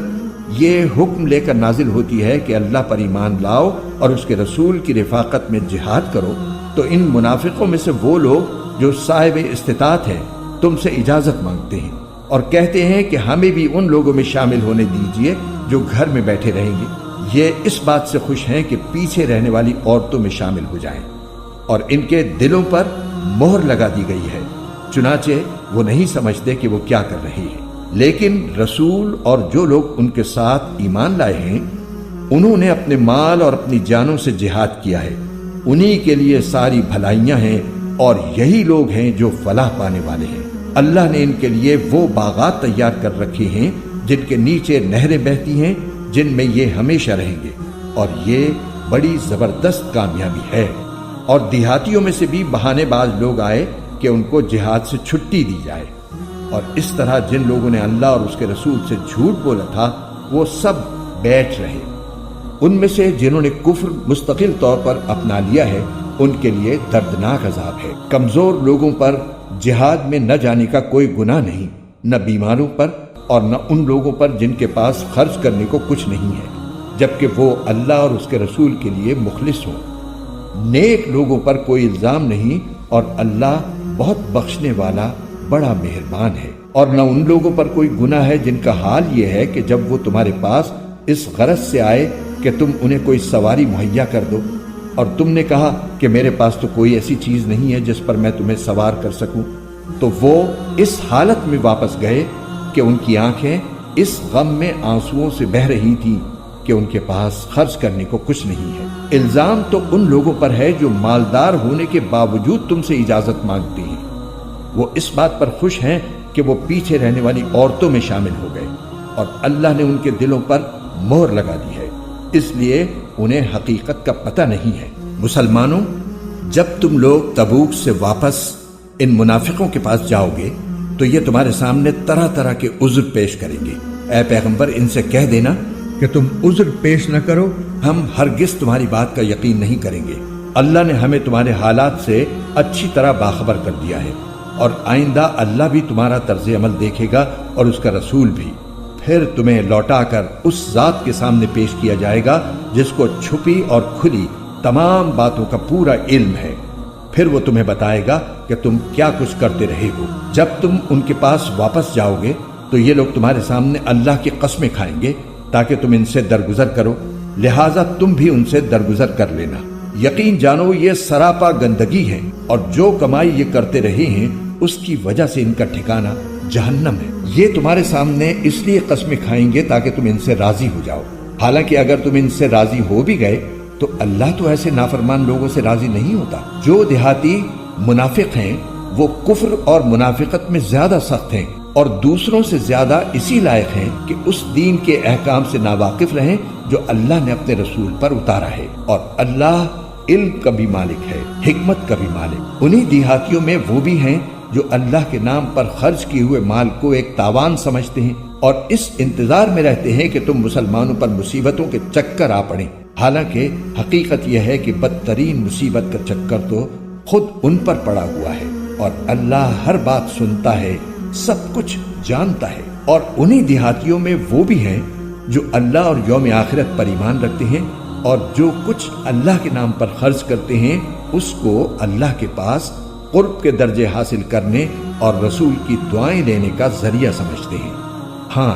یہ حکم لے کر نازل ہوتی ہے کہ اللہ پر ایمان لاؤ اور اس کے رسول کی رفاقت میں جہاد کرو، تو ان منافقوں میں سے وہ لوگ جو صاحب استطاعت ہیں تم سے اجازت مانگتے ہیں اور کہتے ہیں کہ ہمیں بھی ان لوگوں میں شامل ہونے دیجئے جو گھر میں بیٹھے رہیں گے۔ یہ اس بات سے خوش ہیں کہ پیچھے رہنے والی عورتوں میں شامل ہو جائیں، اور ان کے دلوں پر مہر لگا دی گئی ہے، چنانچہ وہ نہیں سمجھتے کہ وہ کیا کر رہے ہیں۔ لیکن رسول اور جو لوگ ان کے ساتھ ایمان لائے ہیں انہوں نے اپنے مال اور اپنی جانوں سے جہاد کیا ہے، انہی کے لیے ساری بھلائیاں ہیں اور یہی لوگ ہیں جو فلاح پانے والے ہیں۔ اللہ نے ان کے لیے وہ باغات تیار کر رکھے ہیں جن کے نیچے نہریں بہتی ہیں، جن میں یہ ہمیشہ رہیں گے، اور یہ بڑی زبردست کامیابی ہے۔ اور دیہاتیوں میں سے بھی بہانے باز لوگ آئے کہ ان کو جہاد سے چھٹی دی جائے، اور اس طرح جن لوگوں نے اللہ اور اس کے رسول سے جھوٹ بولا تھا وہ سب بیٹھ رہے۔ ان میں سے جنہوں نے کفر مستقل طور پر اپنا لیا ہے ان کے لیے دردناک عذاب ہے۔ کمزور لوگوں پر جہاد میں نہ جانے کا کوئی گناہ نہیں، نہ بیماروں پر اور نہ ان لوگوں پر جن کے پاس خرچ کرنے کو کچھ نہیں ہے، جبکہ وہ اللہ اور اس کے رسول کے لیے مخلص ہوں۔ نیک لوگوں پر کوئی الزام نہیں، اور اللہ بہت بخشنے والا بڑا مہربان ہے۔ اور نہ ان لوگوں پر کوئی گناہ ہے جن کا حال یہ ہے کہ جب وہ تمہارے پاس اس غرض سے آئے کہ تم انہیں کوئی سواری مہیا کر دو، اور تم نے کہا کہ میرے پاس تو کوئی ایسی چیز نہیں ہے جس پر میں تمہیں سوار کر سکوں، تو وہ اس حالت میں واپس گئے کہ ان کی آنکھیں اس غم میں آنسوؤں سے بہہ رہی تھیں کہ ان کے پاس خرچ کرنے کو کچھ نہیں ہے۔ الزام تو ان لوگوں پر ہے جو مالدار ہونے کے باوجود تم سے اجازت مانگتے ہیں، وہ اس بات پر خوش ہیں کہ وہ پیچھے رہنے والی عورتوں میں شامل ہو گئے، اور اللہ نے ان کے دلوں پر مہر لگا دی ہے، اس لیے انہیں حقیقت کا پتہ نہیں ہے۔ مسلمانوں، جب تم لوگ تبوک سے واپس ان منافقوں کے پاس جاؤ گے تو یہ تمہارے سامنے طرح طرح کے عذر پیش کریں گے۔ اے پیغمبر، ان سے کہہ دینا کہ تم عذر پیش نہ کرو، ہم ہرگز تمہاری بات کا یقین نہیں کریں گے۔ اللہ نے ہمیں تمہارے حالات سے اچھی طرح باخبر کر دیا ہے، اور آئندہ اللہ بھی تمہارا طرز عمل دیکھے گا اور اس کا رسول بھی۔ پھر تمہیں لوٹا کر اس ذات کے سامنے پیش کیا جائے گا جس کو چھپی اور کھلی تمام باتوں کا پورا علم ہے، پھر وہ تمہیں بتائے گا کہ تم کیا کچھ کرتے رہے ہو۔ جب تم ان کے پاس واپس جاؤ گے تو یہ لوگ تمہارے سامنے اللہ کی قسمیں کھائیں گے تاکہ تم ان سے درگزر کرو، لہٰذا تم بھی ان سے درگزر کر لینا۔ یقین جانو یہ سراپا گندگی ہے، اور جو کمائی یہ کرتے رہے ہیں اس کی وجہ سے ان کا ٹھکانہ جہنم ہے۔ یہ تمہارے سامنے اس لیے قسمیں کھائیں گے تاکہ تم ان سے راضی ہو جاؤ، حالانکہ اگر تم ان سے راضی ہو بھی گئے تو اللہ تو ایسے نافرمان لوگوں سے راضی نہیں ہوتا۔ جو دیہاتی منافق ہیں وہ کفر اور منافقت میں زیادہ سخت ہیں، اور دوسروں سے زیادہ اسی لائق ہیں کہ اس دین کے احکام سے ناواقف رہیں جو اللہ نے اپنے رسول پر اتارا ہے، اور اللہ علم کا بھی مالک ہے، حکمت کا بھی مالک۔ انہی دیہاتیوں میں وہ بھی ہیں جو اللہ کے نام پر خرچ کیے ہوئے مال کو ایک تاوان سمجھتے ہیں اور اس انتظار میں رہتے ہیں کہ تم مسلمانوں پر مصیبتوں کے چکر آ پڑیں، حالانکہ حقیقت یہ ہے کہ بدترین مصیبت کا چکر تو خود ان پر پڑا ہوا ہے، اور اللہ ہر بات سنتا ہے، سب کچھ جانتا ہے۔ اور انہی دیہاتیوں میں وہ بھی ہیں جو اللہ اور یوم آخرت پر ایمان رکھتے ہیں، اور جو کچھ اللہ کے نام پر خرچ کرتے ہیں اس کو اللہ کے پاس قرب کے درجے حاصل کرنے اور رسول کی دعائیں لینے کا ذریعہ سمجھتے ہیں۔ ہاں،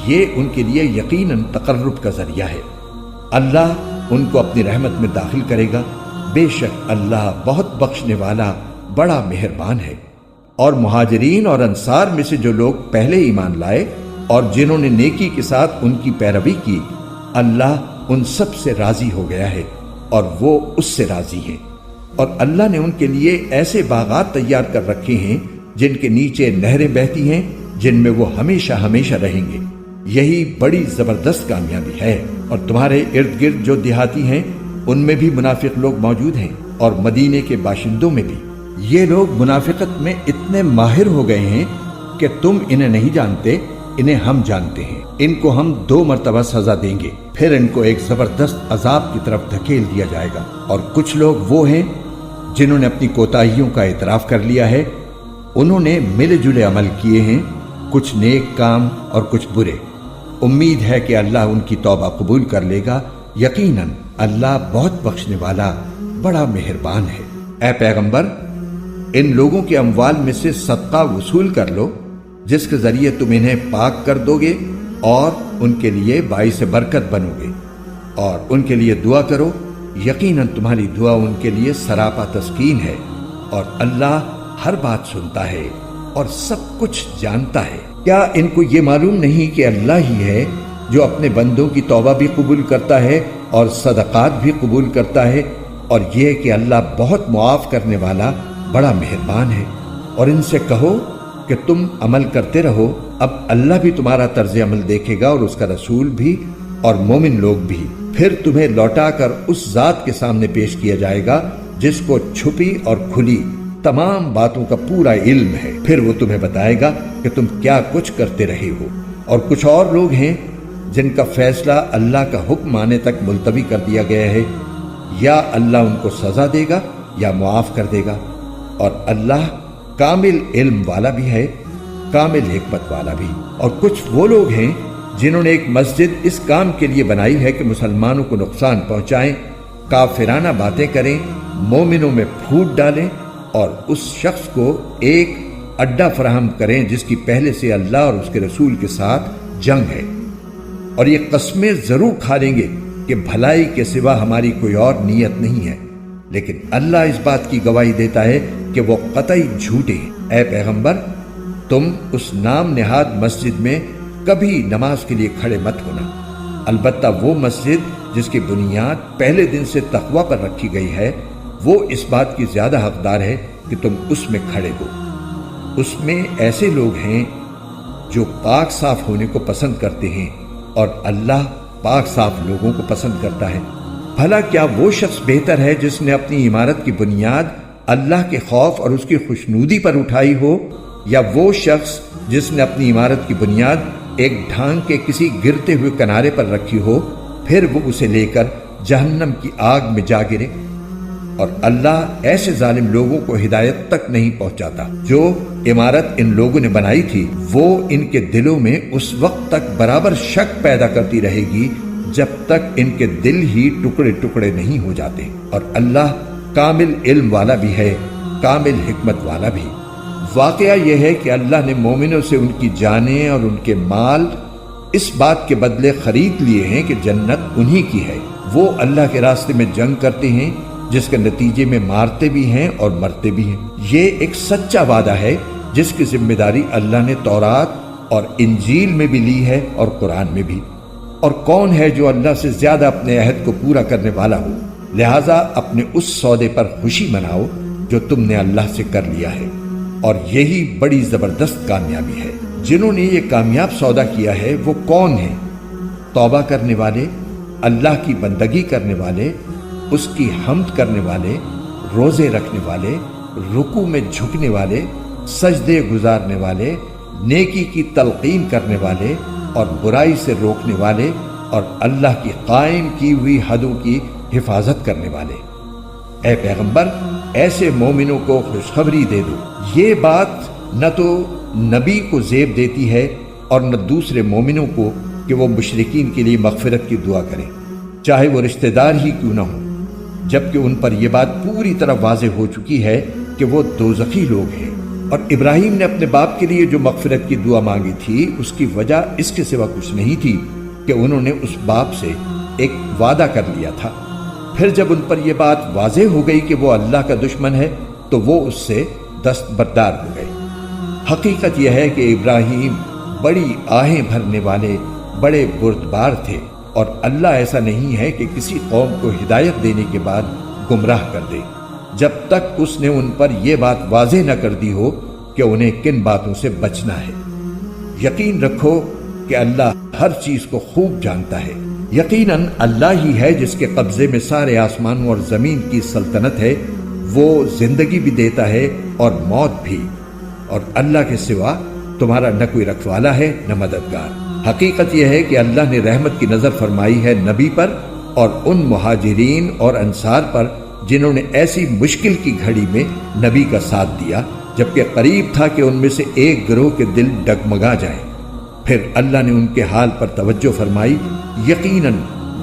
یہ ان کے لیے یقیناً تقرب کا ذریعہ ہے۔ اللہ ان کو اپنی رحمت میں داخل کرے گا، بے شک اللہ بہت بخشنے والا بڑا مہربان ہے۔ اور مہاجرین اور انصار میں سے جو لوگ پہلے ایمان لائے اور جنہوں نے نیکی کے ساتھ ان کی پیروی کی، اللہ ان سب سے راضی ہو گیا ہے، اور وہ اس سے راضی ہیں۔ اور اللہ نے ان کے لیے ایسے باغات تیار کر رکھے ہیں جن کے نیچے نہریں بہتی ہیں، جن میں وہ ہمیشہ ہمیشہ رہیں گے۔ یہی بڑی زبردست کامیابی ہے۔ اور تمہارے ارد گرد جو دیہاتی ہیں ان میں بھی منافق لوگ موجود ہیں، اور مدینے کے باشندوں میں بھی۔ یہ لوگ منافقت میں اتنے ماہر ہو گئے ہیں کہ تم انہیں نہیں جانتے، انہیں ہم جانتے ہیں۔ ان کو ہم 2 مرتبہ سزا دیں گے، پھر ان کو ایک زبردست عذاب کی طرف دھکیل دیا جائے گا۔ اور کچھ لوگ وہ ہیں جنہوں نے اپنی کوتاہیوں کا اعتراف کر لیا ہے، انہوں نے ملے جلے عمل کیے ہیں، کچھ نیک کام اور کچھ برے۔ امید ہے کہ اللہ ان کی توبہ قبول کر لے گا۔ یقیناً اللہ بہت بخشنے والا بڑا مہربان ہے۔ اے پیغمبر، ان لوگوں کے اموال میں سے صدقہ وصول کر لو جس کے ذریعے تم انہیں پاک کر دو گے اور ان کے لیے باعث برکت بنو گے، اور ان کے لیے دعا کرو، یقیناً تمہاری دعا ان کے لیے سراپا تسکین ہے، اور اللہ ہر بات سنتا ہے اور سب کچھ جانتا ہے۔ کیا ان کو یہ معلوم نہیں کہ اللہ ہی ہے جو اپنے بندوں کی توبہ بھی قبول کرتا ہے اور صدقات بھی قبول کرتا ہے، اور یہ کہ اللہ بہت معاف کرنے والا بڑا مہربان ہے۔ اور ان سے کہو کہ تم عمل کرتے رہو، اب اللہ بھی تمہارا طرز عمل دیکھے گا اور اس کا رسول بھی اور مومن لوگ بھی۔ پھر تمہیں لوٹا کر اس ذات کے سامنے پیش کیا جائے گا جس کو چھپی اور کھلی تمام باتوں کا پورا علم ہے، پھر وہ تمہیں بتائے گا کہ تم کیا کچھ کرتے رہے ہو۔ اور کچھ اور لوگ ہیں جن کا فیصلہ اللہ کا حکم آنے تک ملتوی کر دیا گیا ہے، یا اللہ ان کو سزا دے گا یا معاف کر دے گا۔ اور اللہ کامل علم والا بھی ہے، کامل حکمت والا بھی۔ اور کچھ وہ لوگ ہیں جنہوں نے ایک مسجد اس کام کے لیے بنائی ہے کہ مسلمانوں کو نقصان پہنچائیں، کافرانہ باتیں کریں، مومنوں میں پھوٹ ڈالیں، اور اس شخص کو ایک اڈا فراہم کریں جس کی پہلے سے اللہ اور اس کے رسول کے ساتھ جنگ ہے۔ اور یہ قسمیں ضرور کھا لیں گے کہ بھلائی کے سوا ہماری کوئی اور نیت نہیں ہے، لیکن اللہ اس بات کی گواہی دیتا ہے کہ وہ قطعی جھوٹے ہیں۔ اے پیغمبر، تم اس نام نہاد مسجد میں کبھی نماز کے لیے کھڑے مت ہونا، البتہ وہ مسجد جس کی بنیاد پہلے دن سے تقوی پر رکھی گئی ہے، وہ اس بات کی زیادہ حقدار ہے کہ تم اس میں کھڑے ہو۔ اس میں ایسے لوگ ہیں جو پاک صاف ہونے کو پسند کرتے ہیں، اور اللہ پاک صاف لوگوں کو پسند کرتا ہے۔ بھلا کیا وہ شخص بہتر ہے جس نے اپنی عمارت کی بنیاد اللہ کے خوف اور اس کی خوشنودی پر اٹھائی ہو، یا وہ شخص جس نے اپنی عمارت کی بنیاد ایک ڈھانگ کے کسی گرتے ہوئے کنارے پر رکھی ہو، پھر وہ اسے لے کر جہنم کی آگ میں جا گرے؟ اور اللہ ایسے ظالم لوگوں کو ہدایت تک نہیں پہنچاتا۔ جو عمارت ان لوگوں نے بنائی تھی وہ ان کے دلوں میں اس وقت تک برابر شک پیدا کرتی رہے گی جب تک ان کے دل ہی ٹکڑے ٹکڑے نہیں ہو جاتے۔ اور اللہ کامل علم والا بھی ہے، کامل حکمت والا بھی۔ واقعہ یہ ہے کہ اللہ نے مومنوں سے ان کی جانیں اور ان کے مال اس بات کے بدلے خرید لیے ہیں کہ جنت انہی کی ہے۔ وہ اللہ کے راستے میں جنگ کرتے ہیں جس کے نتیجے میں مارتے بھی ہیں اور مرتے بھی ہیں۔ یہ ایک سچا وعدہ ہے جس کی ذمہ داری اللہ نے تورات اور انجیل میں بھی لی ہے اور قرآن میں بھی۔ اور کون ہے جو اللہ سے زیادہ اپنے عہد کو پورا کرنے والا ہو؟ لہٰذا اپنے اس سودے پر خوشی مناؤ جو تم نے اللہ سے کر لیا ہے، اور یہی بڑی زبردست کامیابی ہے۔ جنہوں نے یہ کامیاب سودا کیا ہے وہ کون ہیں؟ توبہ کرنے والے، اللہ کی بندگی کرنے والے، اس کی حمد کرنے والے، روزے رکھنے والے، رکوع میں جھکنے والے، سجدے گزارنے والے، نیکی کی تلقین کرنے والے اور برائی سے روکنے والے، اور اللہ کی قائم کی ہوئی حدوں کی حفاظت کرنے والے۔ اے پیغمبر، ایسے مومنوں کو خوشخبری دے دو۔ یہ بات نہ تو نبی کو زیب دیتی ہے اور نہ دوسرے مومنوں کو کہ وہ مشرکین کے لیے مغفرت کی دعا کریں، چاہے وہ رشتہ دار ہی کیوں نہ ہوں، جبکہ ان پر یہ بات پوری طرح واضح ہو چکی ہے کہ وہ دوزخی لوگ ہیں۔ اور ابراہیم نے اپنے باپ کے لیے جو مغفرت کی دعا مانگی تھی اس کی وجہ اس کے سوا کچھ نہیں تھی کہ انہوں نے اس باپ سے ایک وعدہ کر لیا تھا۔ پھر جب ان پر یہ بات واضح ہو گئی کہ وہ اللہ کا دشمن ہے تو وہ اس سے دستبردار ہو گئے۔ حقیقت یہ ہے کہ ابراہیم بڑی آہیں بھرنے والے بڑے بردبار تھے، اور اللہ ایسا نہیں ہے کہ کسی قوم کو ہدایت دینے کے بعد گمراہ کر دے جب تک اس نے ان پر یہ بات واضح نہ کر دی ہو کہ انہیں کن باتوں سے بچنا ہے۔ یقین رکھو کہ اللہ ہر چیز کو خوب جانتا ہے۔ یقیناً اللہ ہی ہے جس کے قبضے میں سارے آسمانوں اور زمین کی سلطنت ہے، وہ زندگی بھی دیتا ہے اور موت بھی، اور اللہ کے سوا تمہارا نہ کوئی رکھوالا ہے نہ مددگار۔ حقیقت یہ ہے کہ اللہ نے رحمت کی نظر فرمائی ہے نبی پر اور ان مہاجرین اور انصار پر جنہوں نے ایسی مشکل کی گھڑی میں نبی کا ساتھ دیا جبکہ قریب تھا کہ ان میں سے ایک گروہ کے دل ڈگمگا جائیں۔ پھر اللہ نے ان کے حال پر توجہ فرمائی، یقیناً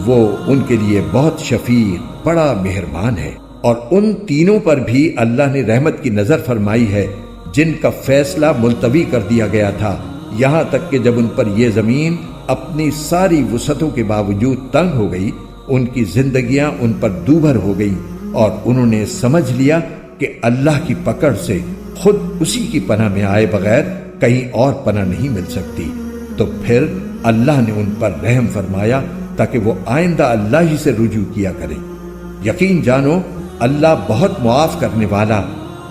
وہ ان کے لیے بہت شفیق بڑا مہربان ہے۔ اور ان تینوں پر بھی اللہ نے رحمت کی نظر فرمائی ہے جن کا فیصلہ ملتوی کر دیا گیا تھا، یہاں تک کہ جب ان پر یہ زمین اپنی ساری وسعتوں کے باوجود تنگ ہو گئی، ان کی زندگیاں ان پر دوبھر ہو گئی اور انہوں نے سمجھ لیا کہ اللہ کی پکڑ سے خود اسی کی پناہ میں آئے بغیر کہیں اور پناہ نہیں مل سکتی۔ تو پھر اللہ نے ان پر رحم فرمایا تاکہ وہ آئندہ اللہ ہی سے رجوع کیا کریں۔ یقین جانو اللہ بہت معاف کرنے والا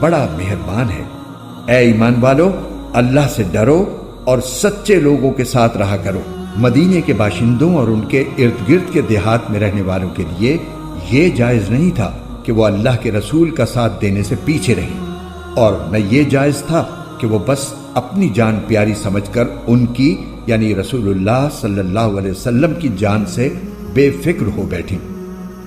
بڑا مہربان ہے۔ اے ایمان والو، اللہ سے ڈرو اور سچے لوگوں کے ساتھ رہا کرو۔ مدینے کے باشندوں اور ان کے ارد گرد کے دیہات میں رہنے والوں کے لیے یہ جائز نہیں تھا کہ وہ اللہ کے رسول کا ساتھ دینے سے پیچھے رہیں، اور نہ یہ جائز تھا کہ وہ بس اپنی جان پیاری سمجھ کر ان کی یعنی رسول اللہ صلی اللہ علیہ وسلم کی جان سے بے فکر ہو بیٹھیں۔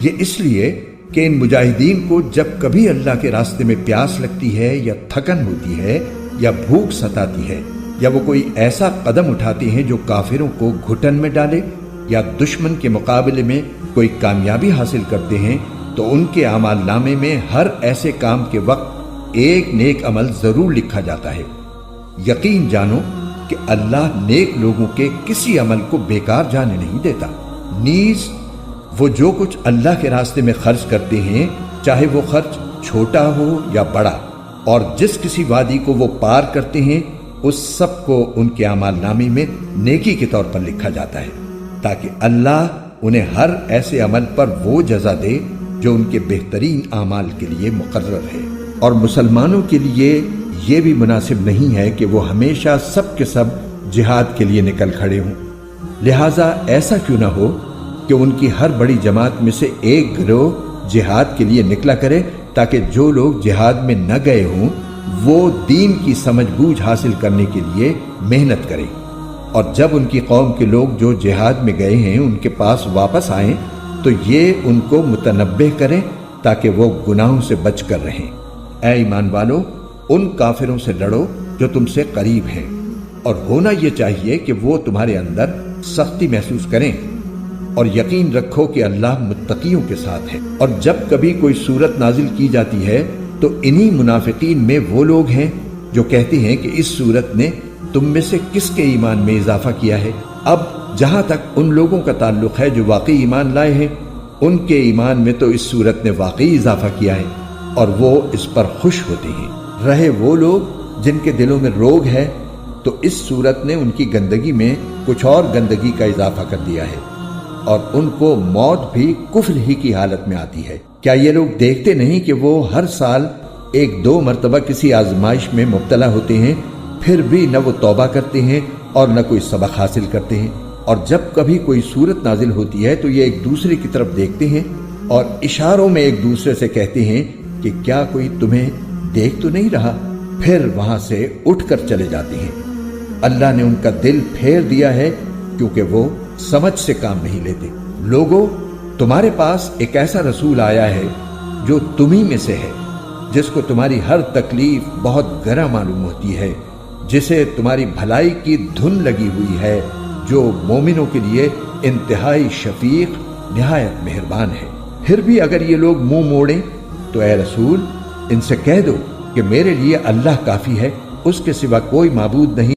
یہ اس لیے کہ ان مجاہدین کو جب کبھی اللہ کے راستے میں پیاس لگتی ہے یا تھکن ہوتی ہے یا بھوک ستاتی ہے یا وہ کوئی ایسا قدم اٹھاتے ہیں جو کافروں کو گھٹن میں ڈالے یا دشمن کے مقابلے میں کوئی کامیابی حاصل کرتے ہیں، تو ان کے اعمال نامے میں ہر ایسے کام کے وقت ایک نیک عمل ضرور لکھا جاتا ہے۔ یقین جانو کہ اللہ نیک لوگوں کے کسی عمل کو بیکار جانے نہیں دیتا۔ نیز وہ جو کچھ اللہ کے راستے میں خرچ کرتے ہیں، چاہے وہ خرچ چھوٹا ہو یا بڑا، اور جس کسی وادی کو وہ پار کرتے ہیں، اس سب کو ان کے اعمال نامے میں نیکی کے طور پر لکھا جاتا ہے، تاکہ اللہ انہیں ہر ایسے عمل پر وہ جزا دے جو ان کے بہترین اعمال کے لیے مقرر ہے۔ اور مسلمانوں کے لیے یہ بھی مناسب نہیں ہے کہ وہ ہمیشہ سب کے سب جہاد کے لیے نکل کھڑے ہوں، لہٰذا ایسا کیوں نہ ہو کہ ان کی ہر بڑی جماعت میں سے ایک گروہ جہاد کے لیے نکلا کرے، تاکہ جو لوگ جہاد میں نہ گئے ہوں وہ دین کی سمجھ بوجھ حاصل کرنے کے لیے محنت کریں، اور جب ان کی قوم کے لوگ جو جہاد میں گئے ہیں ان کے پاس واپس آئیں تو یہ ان کو متنبہ کریں تاکہ وہ گناہوں سے بچ کر رہیں۔ اے ایمان والو، ان کافروں سے لڑو جو تم سے قریب ہیں، اور ہونا یہ چاہیے کہ وہ تمہارے اندر سختی محسوس کریں، اور یقین رکھو کہ اللہ متقیوں کے ساتھ ہے۔ اور جب کبھی کوئی صورت نازل کی جاتی ہے تو انہی منافقین میں وہ لوگ ہیں جو کہتے ہیں کہ اس صورت نے تم میں سے کس کے ایمان میں اضافہ کیا ہے۔ اب جہاں تک ان لوگوں کا تعلق ہے جو واقعی ایمان لائے ہیں، ان کے ایمان میں تو اس صورت نے واقعی اضافہ کیا ہے اور وہ اس پر خوش ہوتے ہیں۔ رہے وہ لوگ جن کے دلوں میں روگ ہے تو اس صورت نے ان کی گندگی میں کچھ اور گندگی کا اضافہ کر دیا ہے، اور ان کو موت بھی کفر ہی کی حالت میں آتی ہے۔ کیا یہ لوگ دیکھتے نہیں کہ وہ ہر سال ایک دو مرتبہ کسی آزمائش میں مبتلا ہوتے ہیں، پھر بھی نہ وہ توبہ کرتے ہیں اور نہ کوئی سبق حاصل کرتے ہیں، اور جب کبھی کوئی صورت نازل ہوتی ہے تو یہ ایک دوسرے کی طرف دیکھتے ہیں اور اشاروں میں ایک دوسرے سے کہتے ہیں کہ کیا کوئی تمہیں دیکھ تو نہیں رہا، پھر وہاں سے اٹھ کر چلے جاتے ہیں۔ اللہ نے ان کا دل پھیر دیا ہے کیونکہ وہ سمجھ سے کام نہیں لیتے۔ لوگوں، تمہارے پاس ایک ایسا رسول آیا ہے جو تمہیں میں سے ہے، جس کو تمہاری ہر تکلیف بہت گہرا معلوم ہوتی ہے، جسے تمہاری بھلائی کی دھن لگی ہوئی ہے، جو مومنوں کے لیے انتہائی شفیق نہایت مہربان ہے۔ پھر بھی اگر یہ لوگ منہ موڑیں تو اے رسول ان سے کہہ دو کہ میرے لیے اللہ کافی ہے، اس کے سوا کوئی معبود نہیں